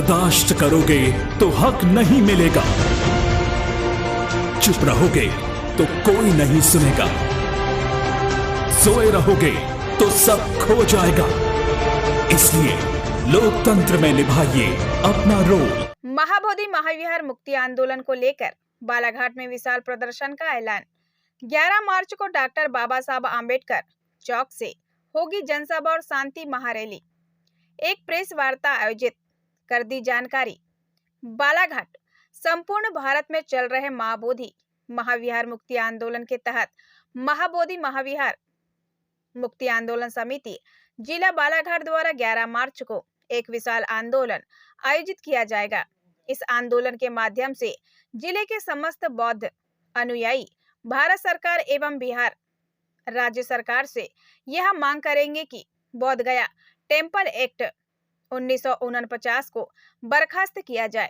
बर्दाश्त करोगे तो हक नहीं मिलेगा, चुप रहोगे तो कोई नहीं सुनेगा, सोए रहोगे तो सब खो जाएगा। इसलिए लोकतंत्र में निभाइए अपना रोल। महाबोधि महाविहार मुक्ति आंदोलन को लेकर बालाघाट में विशाल प्रदर्शन का ऐलान। 11 मार्च को डॉक्टर बाबा साहब आम्बेडकर चौक से होगी जनसभा और शांति महारैली। एक प्रेस वार्ता आयोजित कर दी जानकारी। बालाघाट संपूर्ण भारत में चल रहे महाबोधि महाविहार मुक्ति आंदोलन के तहत महाबोधि महाविहार मुक्ति आंदोलन समिति जिला बालाघाट द्वारा 11 मार्च को एक विशाल आंदोलन आयोजित किया जाएगा। इस आंदोलन के माध्यम से जिले के समस्त बौद्ध अनुयायी भारत सरकार एवं बिहार राज्य सरकार से यह मांग करेंगे कि बोध गया टेम्पल एक्ट 1949 को बर्खास्त किया जाए।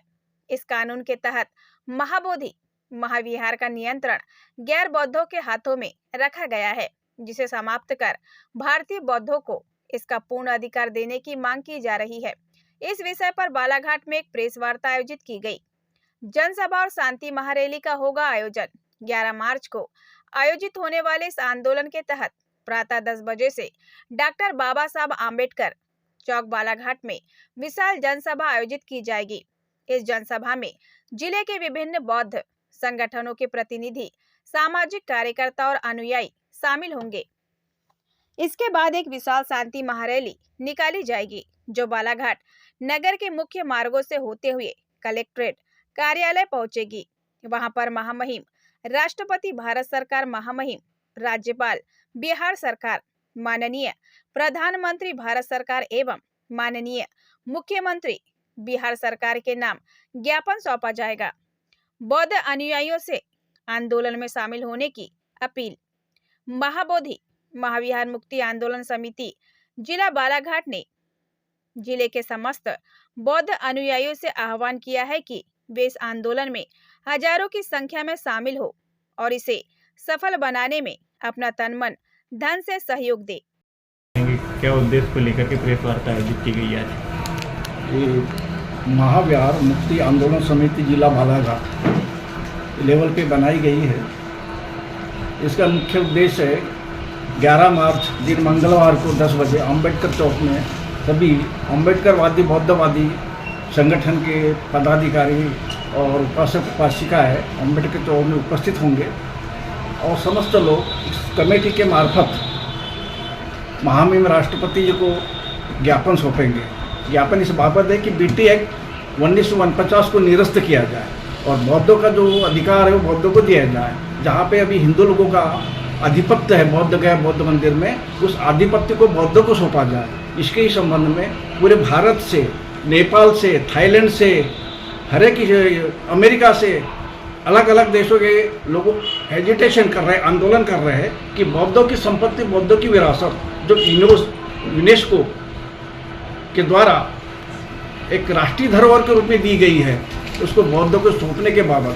इस कानून के तहत महाबोधि महाविहार का नियंत्रण गैर बौद्धों के हाथों में रखा गया है, जिसे समाप्त कर भारतीय बौद्धों को इसका पूर्ण अधिकार देने की मांग की जा रही है। इस विषय पर बालाघाट में एक प्रेस वार्ता आयोजित की गई। जनसभा और शांति महारैली का होगा आयोजन। 11 मार्च को आयोजित होने वाले इस आंदोलन के तहत प्रातः 10 बजे से डॉक्टर बाबा साहब आम्बेडकर चौक बालाघाट में विशाल जनसभा आयोजित की जाएगी। इस जनसभा में जिले के विभिन्न बौद्ध संगठनों के प्रतिनिधि, सामाजिक कार्यकर्ता और अनुयायी शामिल होंगे। इसके बाद एक विशाल शांति महारैली निकाली जाएगी, जो बालाघाट नगर के मुख्य मार्गों से होते हुए कलेक्ट्रेट कार्यालय पहुंचेगी। वहां पर महामहिम राष्ट्रपति भारत सरकार, महामहिम राज्यपाल बिहार सरकार, माननीय प्रधानमंत्री भारत सरकार एवं माननीय मुख्यमंत्री बिहार सरकार के नाम ज्ञापन सौंपा जाएगा। बौद्ध अनुयायियों से आंदोलन में शामिल होने की अपील। महाबोधि महाविहार मुक्ति आंदोलन समिति जिला बालाघाट ने जिले के समस्त बौद्ध अनुयायियों से आह्वान किया है कि वे इस आंदोलन में हजारों की संख्या में शामिल हो और इसे सफल बनाने में अपना तन मन धन से सहयोग दे। क्या उद्देश्य को लेकर के प्रेस वार्ता आयोजित की गई है? महाविहार मुक्ति आंदोलन समिति जिला बालाघाट लेवल पे बनाई गई है। इसका मुख्य उद्देश्य है 11 मार्च दिन मंगलवार को 10 बजे अम्बेडकर चौक में सभी अम्बेडकरवादी बौद्धवादी संगठन के पदाधिकारी और उपासक उपासिका है अम्बेडकर चौक में उपस्थित होंगे और समस्त लोग इस कमेटी के मार्फत महामहिम राष्ट्रपति जी को ज्ञापन सौंपेंगे। ज्ञापन इस बाबत है कि बीटी एक्ट 1949 को निरस्त किया जाए और बौद्धों का जो अधिकार है वो बौद्धों को दिया जाए। जहाँ पे अभी हिंदू लोगों का आधिपत्य है बौद्ध गया बौद्ध मंदिर में, उस आधिपत्य को बौद्धों को सौंपा जाए। इसके ही संबंध में पूरे भारत से, नेपाल से, थाईलैंड से, हर एक अमेरिका से अलग अलग देशों के लोग एजिटेशन कर रहे हैं, आंदोलन कर रहे हैं कि बौद्धों की संपत्ति, बौद्धों की विरासत जो यूनेस्को के द्वारा एक राष्ट्रीय धरोहर के रूप में दी गई है, उसको बौद्धों को सौंपने के बाबत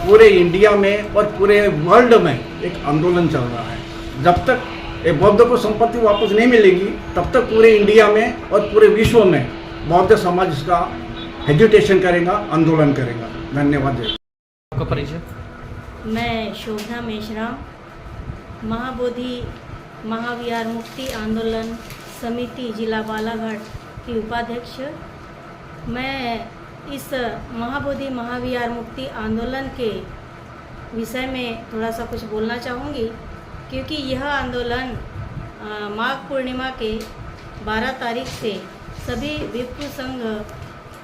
पूरे इंडिया में और पूरे वर्ल्ड में एक आंदोलन चल रहा है। जब तक ये बौद्धों को संपत्ति वापस नहीं मिलेगी तब तक पूरे इंडिया में और पूरे विश्व में बौद्ध समाज इसका एजिटेशन करेगा, आंदोलन करेगा। धन्यवाद। आपका परिचय? मैं शोभना मेश्राम, महाबोधि महाविहार मुक्ति आंदोलन समिति जिला बालाघाट की उपाध्यक्ष। मैं इस महाबोधि महाविहार मुक्ति आंदोलन के विषय में थोड़ा सा कुछ बोलना चाहूँगी, क्योंकि यह आंदोलन माघ पूर्णिमा के 12 तारीख से सभी भिक्षु संघ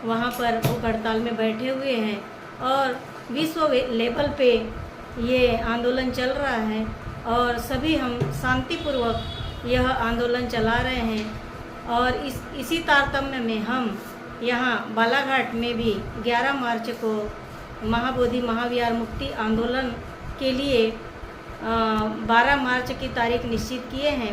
वहाँ पर भूख हड़ताल में बैठे हुए हैं और विश्व लेवल पे ये आंदोलन चल रहा है और सभी हम शांतिपूर्वक यह आंदोलन चला रहे हैं। और इसी तारतम्य में हम यहाँ बालाघाट में भी 11 मार्च को महाबोधि महाविहार मुक्ति आंदोलन के लिए 12 मार्च की तारीख निश्चित किए हैं।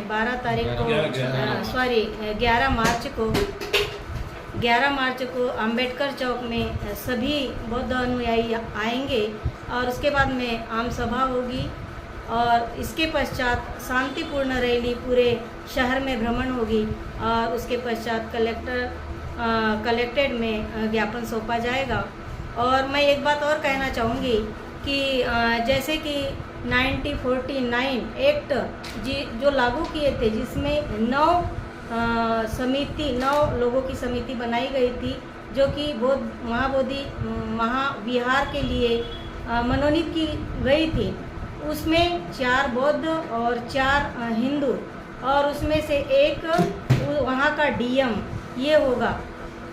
11 मार्च को अम्बेडकर चौक में सभी बौद्ध अनुयायी आएंगे और उसके बाद में आम सभा होगी और इसके पश्चात शांतिपूर्ण रैली पूरे शहर में भ्रमण होगी और उसके पश्चात कलेक्टर कलेक्ट्रेट में ज्ञापन सौंपा जाएगा। और मैं एक बात और कहना चाहूँगी कि जैसे कि 1949 एक्ट जो लागू किए थे, जिसमें 9 लोगों की समिति बनाई गई थी, जो कि महाबोधि महाविहार के लिए मनोनीत की गई थी। उसमें 4 बौद्ध और 4 हिंदू, और उसमें से एक वहाँ का डीएम ये होगा,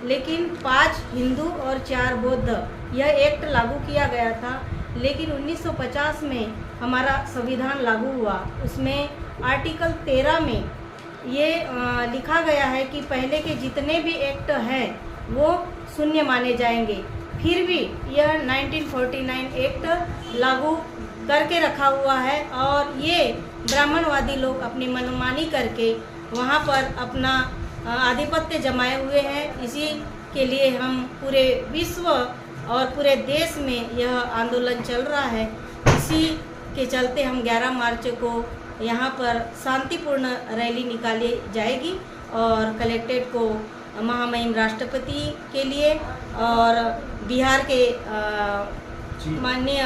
लेकिन 5 हिंदू और 4 बौद्ध, यह एक्ट लागू किया गया था। लेकिन 1950 में हमारा संविधान लागू हुआ। उसमें आर्टिकल 13 में ये लिखा गया है कि पहले के जितने भी एक्ट हैं वो शून्य माने जाएंगे। फिर भी यह 1949 एक्ट लागू करके रखा हुआ है, और ये ब्राह्मणवादी लोग अपनी मनमानी करके वहाँ पर अपना आधिपत्य जमाए हुए हैं। इसी के लिए हम पूरे विश्व और पूरे देश में यह आंदोलन चल रहा है। इसी के चलते हम 11 मार्च को यहाँ पर शांतिपूर्ण रैली निकाली जाएगी, और कलेक्ट्रेट को महामहिम राष्ट्रपति के लिए और बिहार के माननीय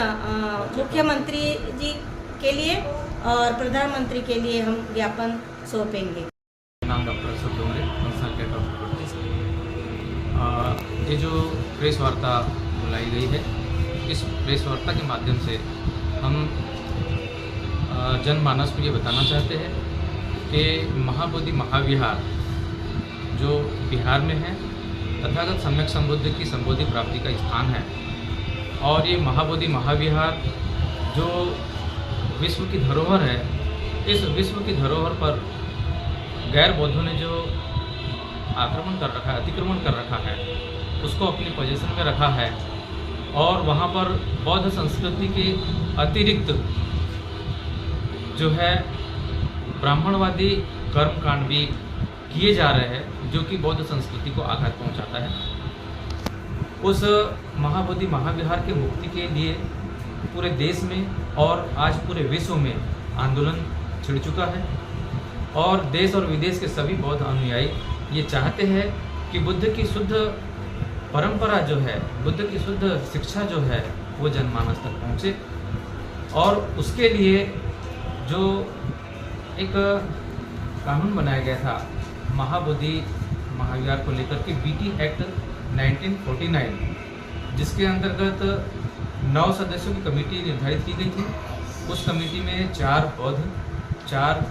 मुख्यमंत्री जी के लिए और प्रधानमंत्री के लिए हम ज्ञापन सौंपेंगे। नाम doctor Ashok Dongre, consultant doctor. ये जो प्रेस वार्ता बुलाई गई है, इस प्रेस वार्ता के माध्यम से हम जनमानस को ये बताना चाहते हैं कि महाबोधि महाविहार जो बिहार में है, तथागत सम्यक संबुद्ध की संबोधि प्राप्ति का स्थान है। और ये महाबोधि महाविहार जो विश्व की धरोहर है, इस विश्व की धरोहर पर गैर बौद्धों ने जो आक्रमण कर रखा है, अतिक्रमण कर रखा है, उसको अपनी पोजीशन में रखा है। और वहाँ पर बौद्ध संस्कृति के अतिरिक्त जो है ब्राह्मणवादी कर्मकांड भी किए जा रहे हैं, जो कि बौद्ध संस्कृति को आघात पहुँचाता है। उस महाबोधि महाविहार के मुक्ति के लिए पूरे देश में और आज पूरे विश्व में आंदोलन छिड़ चुका है, और देश और विदेश के सभी बौद्ध अनुयायी ये चाहते हैं कि बुद्ध की शुद्ध परंपरा जो है, बुद्ध की शुद्ध शिक्षा जो है, वो जनमानस तक पहुँचे। और उसके लिए जो एक कानून बनाया गया था महाबोधि महाविहार को लेकर के, बीटी एक्ट 1949, जिसके अंतर्गत 9 सदस्यों की कमेटी निर्धारित की गई थी। उस कमेटी में 4 बौद्ध, 4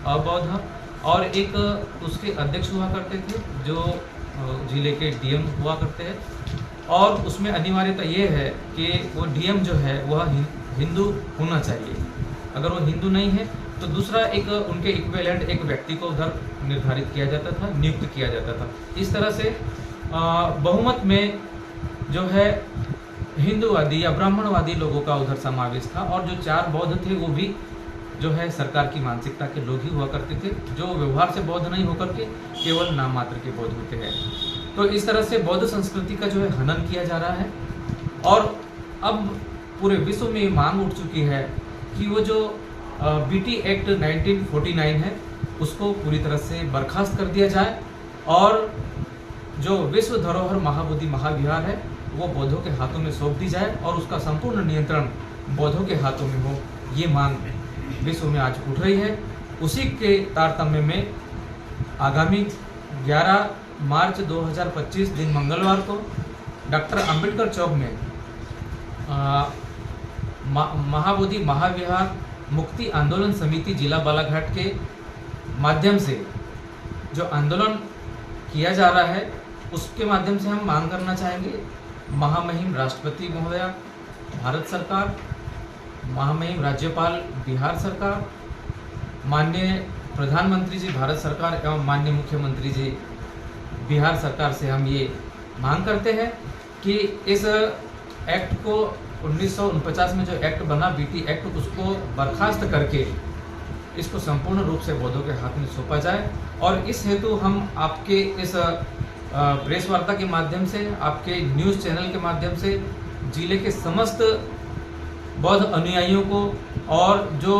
अबौद्ध और एक उसके अध्यक्ष हुआ करते थे, जो जिले के डीएम हुआ करते हैं। और उसमें अनिवार्यता ये है कि वो डीएम जो है वह हिंदू होना चाहिए। अगर वो हिंदू नहीं है तो दूसरा एक उनके इक्विवेलेंट एक व्यक्ति को उधर निर्धारित किया जाता था, नियुक्त किया जाता था। इस तरह से बहुमत में जो है हिंदूवादी या ब्राह्मणवादी लोगों का उधर समावेश था, और जो 4 बौद्ध थे वो भी जो है सरकार की मानसिकता के लोग ही हुआ करते थे, जो व्यवहार से बौद्ध नहीं होकर के केवल नाम मात्र के बौद्ध होते हैं। तो इस तरह से बौद्ध संस्कृति का जो है हनन किया जा रहा है, और अब पूरे विश्व में ये मांग उठ चुकी है कि वो जो बीटी एक्ट 1949 है उसको पूरी तरह से बर्खास्त कर दिया जाए, और जो विश्व धरोहर महाबोधि महाविहार है वो बौद्धों के हाथों में सौंप दी जाए, और उसका संपूर्ण नियंत्रण बौद्धों के हाथों में हो। ये मांग विश्व में आज उठ रही है। उसी के तारतम्य में आगामी 11 मार्च 2025 दिन मंगलवार को डॉक्टर अंबेडकर चौक में महाबोधि महाविहार मुक्ति आंदोलन समिति जिला बालाघाट के माध्यम से जो आंदोलन किया जा रहा है, उसके माध्यम से हम मांग करना चाहेंगे महामहिम राष्ट्रपति महोदया भारत सरकार, महामहिम राज्यपाल बिहार सरकार, माननीय प्रधानमंत्री जी भारत सरकार एवं माननीय मुख्यमंत्री जी बिहार सरकार से हम ये मांग करते हैं कि इस एक्ट को 1949 में जो एक्ट बना बीटी एक्ट, उसको बर्खास्त करके इसको संपूर्ण रूप से बौद्धों के हाथ में सौंपा जाए। और इस हेतु हम आपके इस प्रेस वार्ता के माध्यम से, आपके न्यूज़ चैनल के माध्यम से जिले के समस्त बौद्ध अनुयायियों को और जो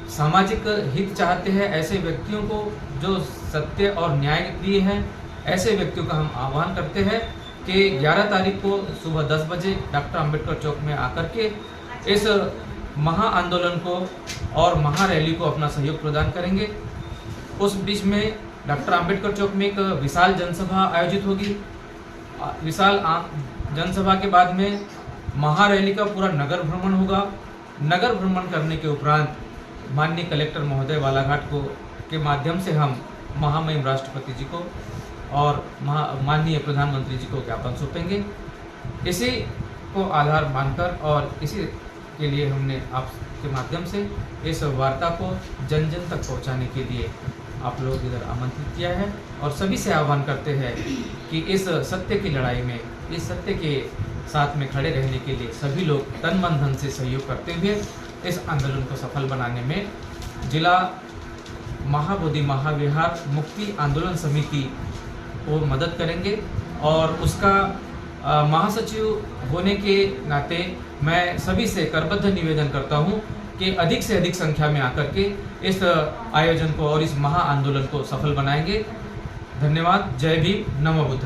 सामाजिक हित चाहते हैं ऐसे व्यक्तियों को जो सत्य और न्याय प्रिय हैं, ऐसे व्यक्तियों का हम आह्वान करते हैं कि 11 तारीख को सुबह 10 बजे डॉक्टर अंबेडकर चौक में आकर के इस महा आंदोलन को और महारैली को अपना सहयोग प्रदान करेंगे। उस बीच में डॉक्टर अंबेडकर चौक में एक विशाल जनसभा आयोजित होगी। विशाल जनसभा के बाद में महारैली का पूरा नगर भ्रमण होगा। नगर भ्रमण करने के उपरांत माननीय कलेक्टर महोदय बालाघाट को के माध्यम से हम महामहिम राष्ट्रपति जी को और माननीय प्रधानमंत्री जी को ज्ञापन सौंपेंगे। इसी को आधार मानकर और इसी के लिए हमने आपके माध्यम से इस वार्ता को जन जन तक पहुंचाने के लिए आप लोग इधर आमंत्रित किया है और सभी से आह्वान करते हैं कि इस सत्य की लड़ाई में, इस सत्य के साथ में खड़े रहने के लिए सभी लोग तन मन धन से सहयोग करते हुए इस आंदोलन को सफल बनाने में जिला महाबोधि महाविहार मुक्ति आंदोलन समिति को मदद करेंगे। और उसका महासचिव होने के नाते मैं सभी से करबद्ध निवेदन करता हूं कि अधिक से अधिक संख्या में आकर के इस आयोजन को और इस महा आंदोलन को सफल बनाएंगे। धन्यवाद। जय भीम, नमो बुद्ध।